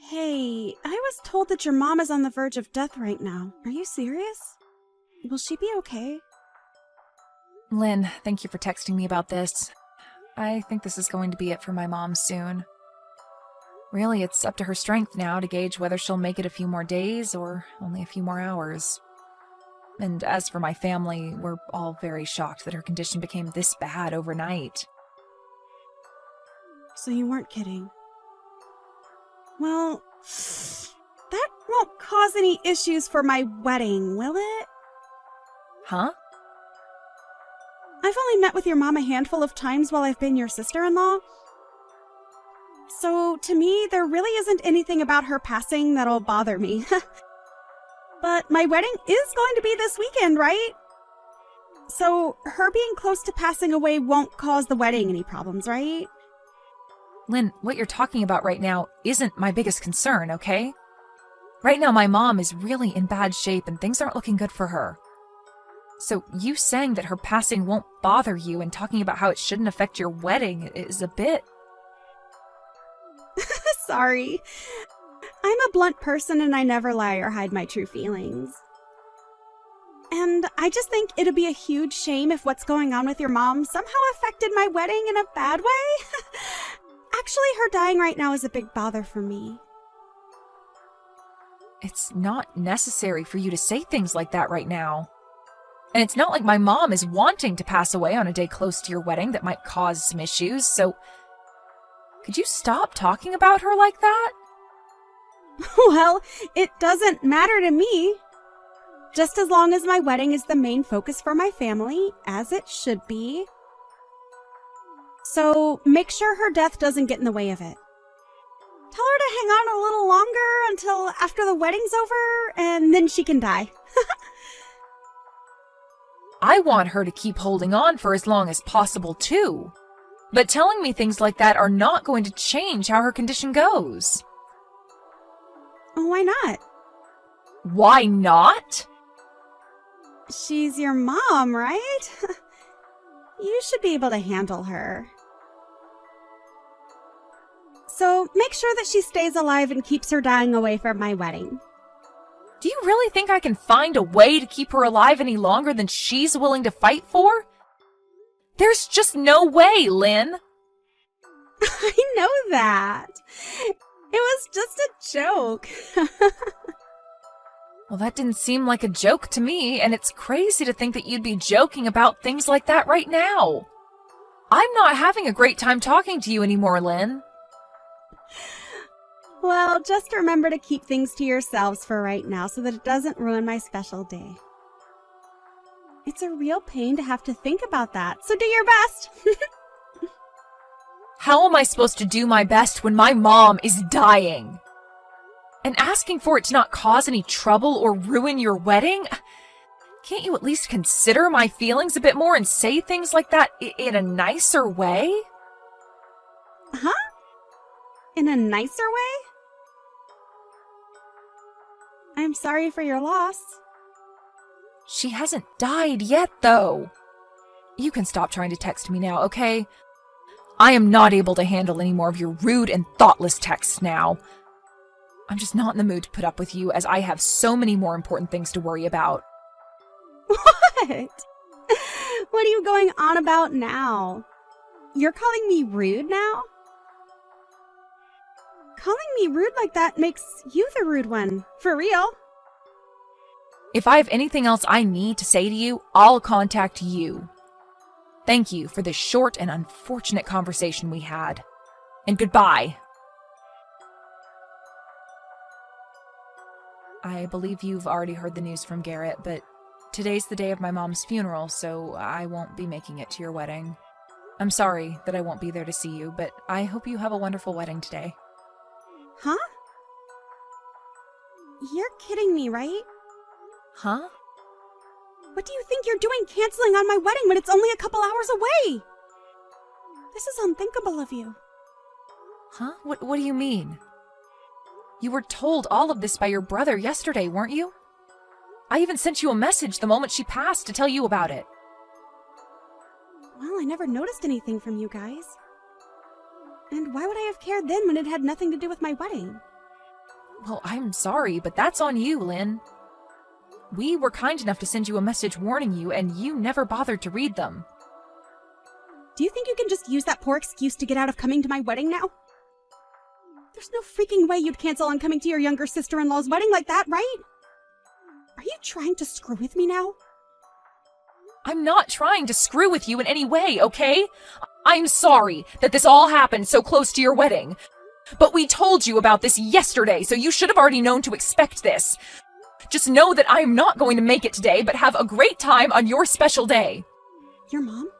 Hey, I was told that your mom is on the verge of death right now. Are you serious? Will she be okay? Lynn, thank you for texting me about this. I think this is going to be it for my mom soon. Really, it's up to her strength now to gauge whether she'll make it a few more days or only a few more hours. And as for my family, we're all very shocked that her condition became this bad overnight. So you weren't kidding. Well, that won't cause any issues for my wedding, will it? Huh? I've only met with your mom a handful of times while I've been your sister-in-law. So, to me, there really isn't anything about her passing that'll bother me. But my wedding is going to be this weekend, right? So, her being close to passing away won't cause the wedding any problems, right? Lynn, what you're talking about right now isn't my biggest concern, okay? Right now, my mom is really in bad shape and things aren't looking good for her. So you saying that her passing won't bother you and talking about how it shouldn't affect your wedding is a bit... Sorry. I'm a blunt person and I never lie or hide my true feelings. And I just think it'd be a huge shame if what's going on with your mom somehow affected my wedding in a bad way. Actually, her dying right now is a big bother for me. It's not necessary for you to say things like that right now. And it's not like my mom is wanting to pass away on a day close to your wedding that might cause some issues, so... Could you stop talking about her like that? Well, it doesn't matter to me. Just as long as my wedding is the main focus for my family, as it should be. So make sure her death doesn't get in the way of it. Tell her to hang on a little longer until after the wedding's over, and then she can die. I want her to keep holding on for as long as possible, too. But telling me things like that are not going to change how her condition goes. Why not? Why not? She's your mom, right? You should be able to handle her. So make sure that she stays alive and keeps her dying away from my wedding. Do you really think I can find a way to keep her alive any longer than she's willing to fight for? There's just no way, Lynn. I know that. It was just a joke. Well, that didn't seem like a joke to me, and it's crazy to think that you'd be joking about things like that right now. I'm not having a great time talking to you anymore, Lynn. Well, just remember to keep things to yourselves for right now so that it doesn't ruin my special day. It's a real pain to have to think about that, so do your best. How am I supposed to do my best when my mom is dying? And asking for it to not cause any trouble or ruin your wedding? Can't you at least consider my feelings a bit more and say things like that in a nicer way? Huh? In a nicer way? I'm sorry for your loss. She hasn't died yet, though. You can stop trying to text me now, okay? I am not able to handle any more of your rude and thoughtless texts now. I'm just not in the mood to put up with you, as I have so many more important things to worry about. What? What are you going on about now? You're calling me rude now? Calling me rude like that makes you the rude one, for real. If I have anything else I need to say to you, I'll contact you. Thank you for this short and unfortunate conversation we had. And goodbye. I believe you've already heard the news from Garrett, but today's the day of my mom's funeral, so I won't be making it to your wedding. I'm sorry that I won't be there to see you, but I hope you have a wonderful wedding today. Huh? You're kidding me, right? Huh? What do you think you're doing canceling on my wedding when it's only a couple hours away? This is unthinkable of you. Huh? What do you mean? You were told all of this by your brother yesterday, weren't you? I even sent you a message the moment she passed to tell you about it. Well, I never noticed anything from you guys. And why would I have cared then when it had nothing to do with my wedding? Well, I'm sorry, but that's on you, Lynn. We were kind enough to send you a message warning you, and you never bothered to read them. Do you think you can just use that poor excuse to get out of coming to my wedding now? There's no freaking way you'd cancel on coming to your younger sister-in-law's wedding like that, right? Are you trying to screw with me now? I'm not trying to screw with you in any way, okay? I'm sorry that this all happened so close to your wedding. But we told you about this yesterday, so you should have already known to expect this. Just know that I'm not going to make it today, but have a great time on your special day. Your mom?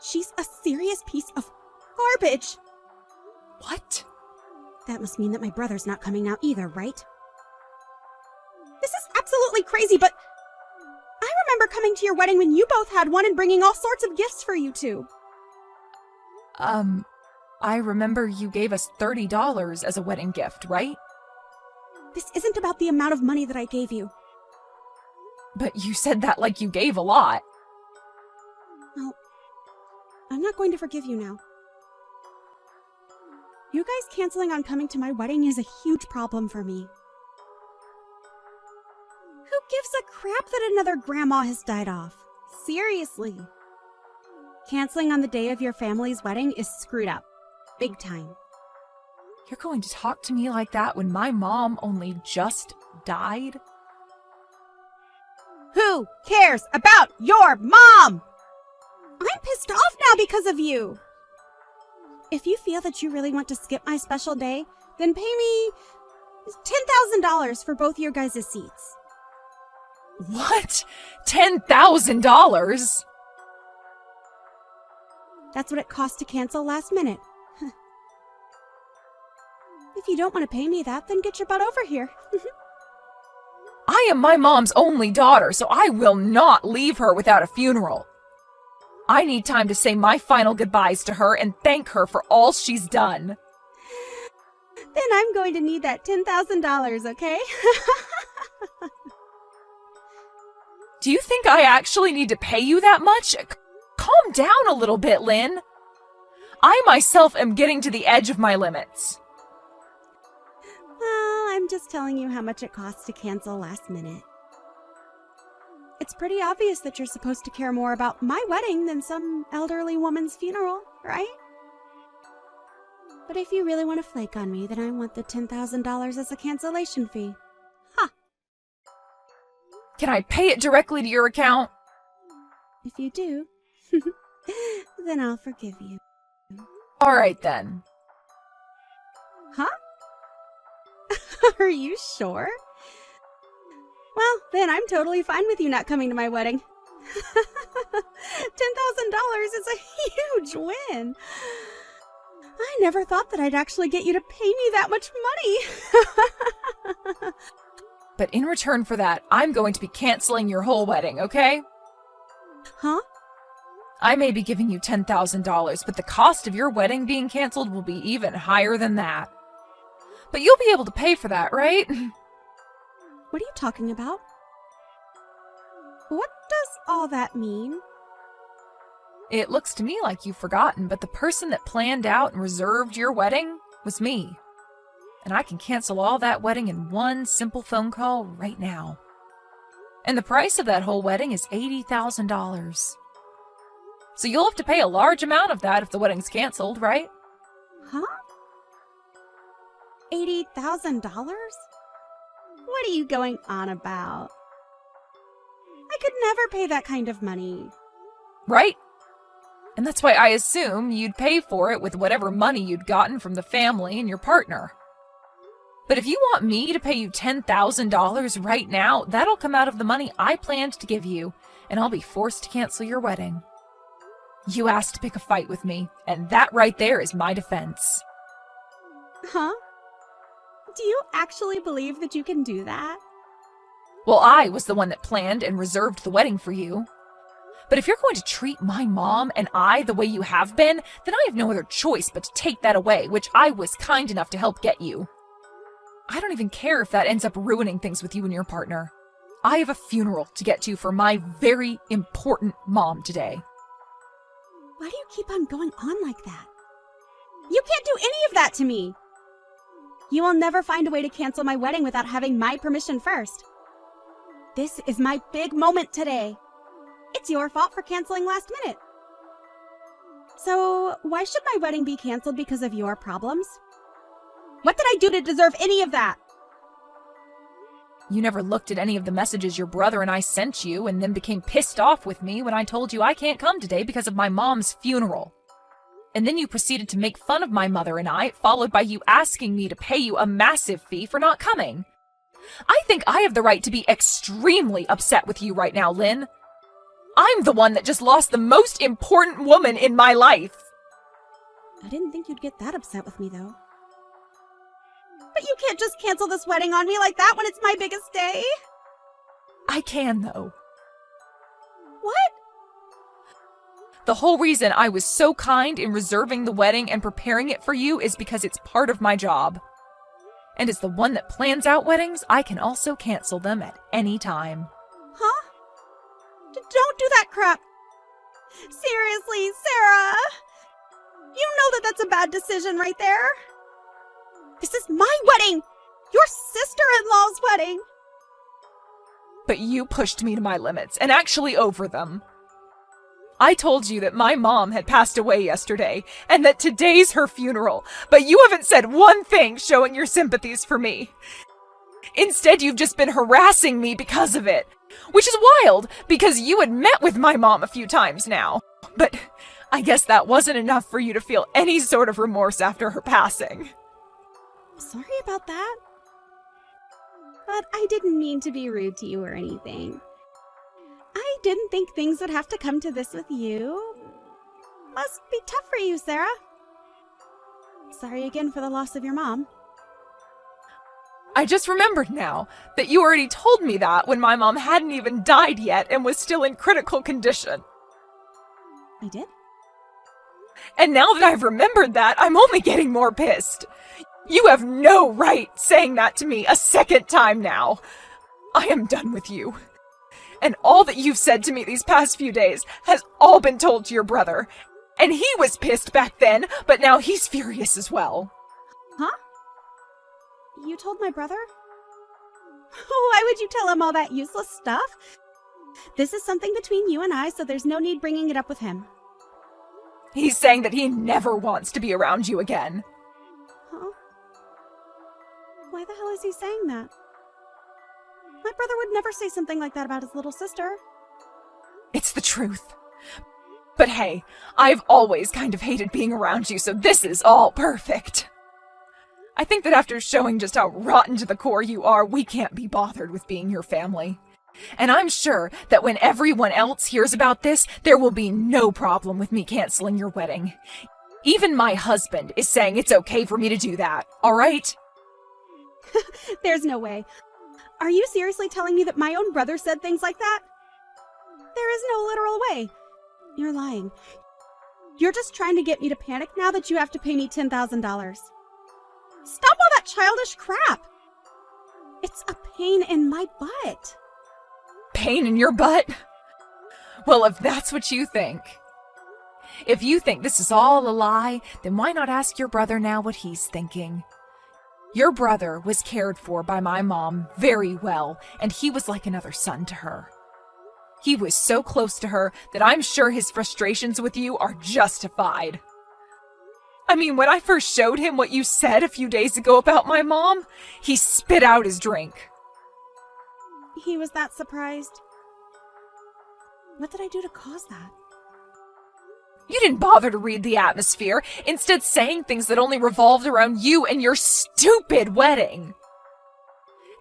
She's a serious piece of garbage. What? That must mean that my brother's not coming now either, right? This is absolutely crazy, but I remember coming to your wedding when you both had one and bringing all sorts of gifts for you two. I remember you gave us $30 as a wedding gift, right? This isn't about the amount of money that I gave you. But you said that like you gave a lot. Well, I'm not going to forgive you now. You guys canceling on coming to my wedding is a huge problem for me. Who gives a crap that another grandma has died off? Seriously. Canceling on the day of your family's wedding is screwed up. Big time. You're going to talk to me like that when my mom only just died? Who cares about your mom? I'm pissed off now because of you. If you feel that you really want to skip my special day, then pay me $10,000 for both your guys' seats. What? $10,000? That's what it cost to cancel last minute. If you don't want to pay me that, then get your butt over here. I am my mom's only daughter, so I will not leave her without a funeral. I need time to say my final goodbyes to her and thank her for all she's done. Then I'm going to need that $10,000, okay? Do you think I actually need to pay you that much? Calm down a little bit, Lynn. I myself am getting to the edge of my limits. Well, I'm just telling you how much it costs to cancel last minute. It's pretty obvious that you're supposed to care more about my wedding than some elderly woman's funeral, right? But if you really want to flake on me, then I want the $10,000 as a cancellation fee. Ha! Can I pay it directly to your account? If you do, then I'll forgive you. All right, then. Huh? Are you sure? Well, then I'm totally fine with you not coming to my wedding. $10,000 is a huge win. I never thought that I'd actually get you to pay me that much money. But in return for that, I'm going to be canceling your whole wedding, okay? Huh? I may be giving you $10,000, but the cost of your wedding being canceled will be even higher than that. But you'll be able to pay for that, right? What are you talking about? What does all that mean? It looks to me like you've forgotten, but the person that planned out and reserved your wedding was me. And I can cancel all that wedding in one simple phone call right now. And the price of that whole wedding is $80,000. So you'll have to pay a large amount of that if the wedding's canceled, right? Huh? $80,000? What are you going on about? I could never pay that kind of money. Right? And that's why I assume you'd pay for it with whatever money you'd gotten from the family and your partner. But if you want me to pay you $10,000 right now, that'll come out of the money I planned to give you, and I'll be forced to cancel your wedding. You asked to pick a fight with me, and that right there is my defense. Huh? Do you actually believe that you can do that? Well, I was the one that planned and reserved the wedding for you. But if you're going to treat my mom and I the way you have been, then I have no other choice but to take that away, which I was kind enough to help get you. I don't even care if that ends up ruining things with you and your partner. I have a funeral to get to for my very important mom today. Why do you keep on going on like that? You can't do any of that to me! You will never find a way to cancel my wedding without having my permission first. This is my big moment today. It's your fault for canceling last minute. So, why should my wedding be canceled because of your problems? What did I do to deserve any of that? You never looked at any of the messages your brother and I sent you and then became pissed off with me when I told you I can't come today because of my mom's funeral. And then you proceeded to make fun of my mother and I, followed by you asking me to pay you a massive fee for not coming. I think I have the right to be extremely upset with you right now, Lynn. I'm the one that just lost the most important woman in my life. I didn't think you'd get that upset with me, though. But you can't just cancel this wedding on me like that when it's my biggest day. I can, though. What? The whole reason I was so kind in reserving the wedding and preparing it for you is because it's part of my job. And as the one that plans out weddings, I can also cancel them at any time. Huh? Don't do that crap. Seriously, Sarah. You know that that's a bad decision right there. This is my wedding. Your sister-in-law's wedding. But you pushed me to my limits, and actually over them. I told you that my mom had passed away yesterday, and that today's her funeral, but you haven't said one thing showing your sympathies for me. Instead, you've just been harassing me because of it, which is wild, because you had met with my mom a few times now. But I guess that wasn't enough for you to feel any sort of remorse after her passing. Sorry about that. But I didn't mean to be rude to you or anything. I didn't think things would have to come to this with you. Must be tough for you, Sarah. Sorry again for the loss of your mom. I just remembered now that you already told me that when my mom hadn't even died yet and was still in critical condition. I did? And now that I've remembered that, I'm only getting more pissed. You have no right saying that to me a second time now. I am done with you. And all that you've said to me these past few days has all been told to your brother. And he was pissed back then, but now he's furious as well. Huh? You told my brother? Why would you tell him all that useless stuff? This is something between you and I, so there's no need bringing it up with him. He's saying that he never wants to be around you again. Huh? Why the hell is he saying that? My brother would never say something like that about his little sister. It's the truth. But hey, I've always kind of hated being around you, so this is all perfect. I think that after showing just how rotten to the core you are, we can't be bothered with being your family. And I'm sure that when everyone else hears about this, there will be no problem with me canceling your wedding. Even my husband is saying it's okay for me to do that, all right? There's no way. Are you seriously telling me that my own brother said things like that? There is no literal way. You're lying. You're just trying to get me to panic now that you have to pay me $10,000. Stop all that childish crap! It's a pain in my butt. Pain in your butt? Well, if that's what you think. If you think this is all a lie, then why not ask your brother now what he's thinking? Your brother was cared for by my mom very well, and he was like another son to her. He was so close to her that I'm sure his frustrations with you are justified. I mean, when I first showed him what you said a few days ago about my mom, he spit out his drink. He was that surprised. What did I do to cause that? You didn't bother to read the atmosphere, instead saying things that only revolved around you and your stupid wedding.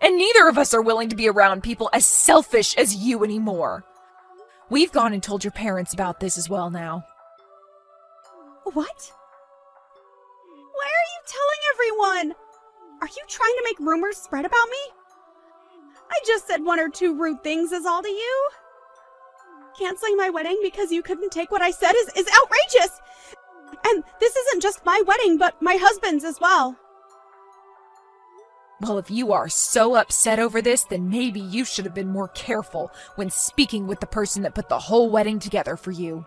And neither of us are willing to be around people as selfish as you anymore. We've gone and told your parents about this as well now. What? Why are you telling everyone? Are you trying to make rumors spread about me? I just said one or two rude things is all to you. Canceling my wedding because you couldn't take what I said is outrageous! And this isn't just my wedding, but my husband's as well. Well, if you are so upset over this, then maybe you should have been more careful when speaking with the person that put the whole wedding together for you.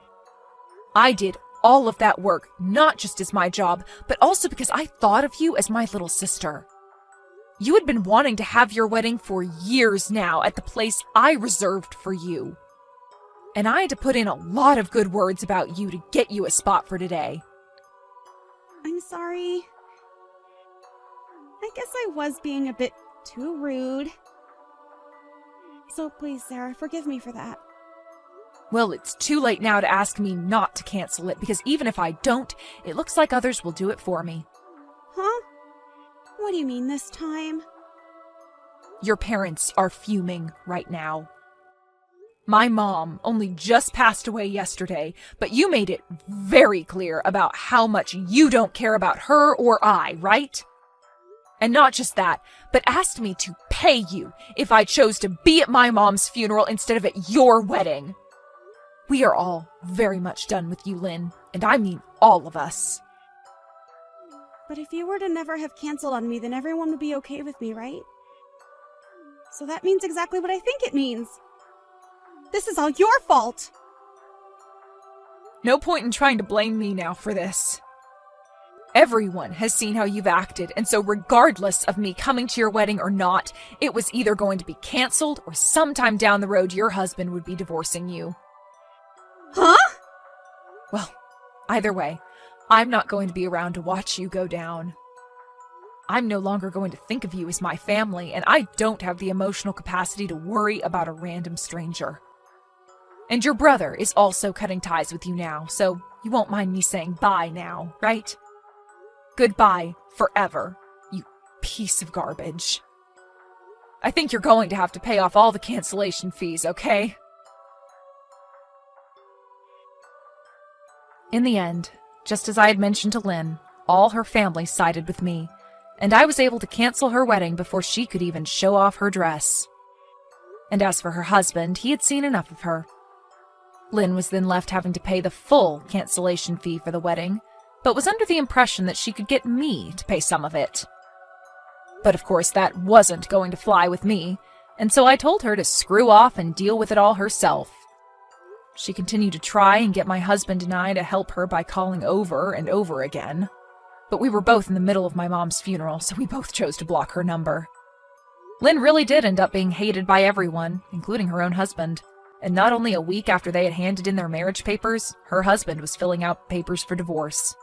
I did all of that work, not just as my job, but also because I thought of you as my little sister. You had been wanting to have your wedding for years now at the place I reserved for you. And I had to put in a lot of good words about you to get you a spot for today. I'm sorry. I guess I was being a bit too rude. So please, Sarah, forgive me for that. Well, it's too late now to ask me not to cancel it, because even if I don't, it looks like others will do it for me. Huh? What do you mean this time? Your parents are fuming right now. My mom only just passed away yesterday, but you made it very clear about how much you don't care about her or I, right? And not just that, but asked me to pay you if I chose to be at my mom's funeral instead of at your wedding. We are all very much done with you, Lynn, and I mean all of us. But if you were to never have canceled on me, then everyone would be okay with me, right? So that means exactly what I think it means. This is all your fault! No point in trying to blame me now for this. Everyone has seen how you've acted, and so regardless of me coming to your wedding or not, it was either going to be canceled or sometime down the road your husband would be divorcing you. Huh? Well, either way, I'm not going to be around to watch you go down. I'm no longer going to think of you as my family, and I don't have the emotional capacity to worry about a random stranger. And your brother is also cutting ties with you now, so you won't mind me saying bye now, right? Goodbye forever, you piece of garbage. I think you're going to have to pay off all the cancellation fees, okay? In the end, just as I had mentioned to Lynn, all her family sided with me, and I was able to cancel her wedding before she could even show off her dress. And as for her husband, he had seen enough of her. Lynn was then left having to pay the full cancellation fee for the wedding, but was under the impression that she could get me to pay some of it. But of course that wasn't going to fly with me, and so I told her to screw off and deal with it all herself. She continued to try and get my husband and I to help her by calling over and over again. But we were both in the middle of my mom's funeral, so we both chose to block her number. Lynn really did end up being hated by everyone, including her own husband. And not only a week after they had handed in their marriage papers, her husband was filling out papers for divorce.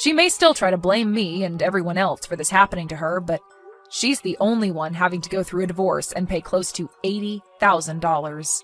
She may still try to blame me and everyone else for this happening to her, but she's the only one having to go through a divorce and pay close to $80,000.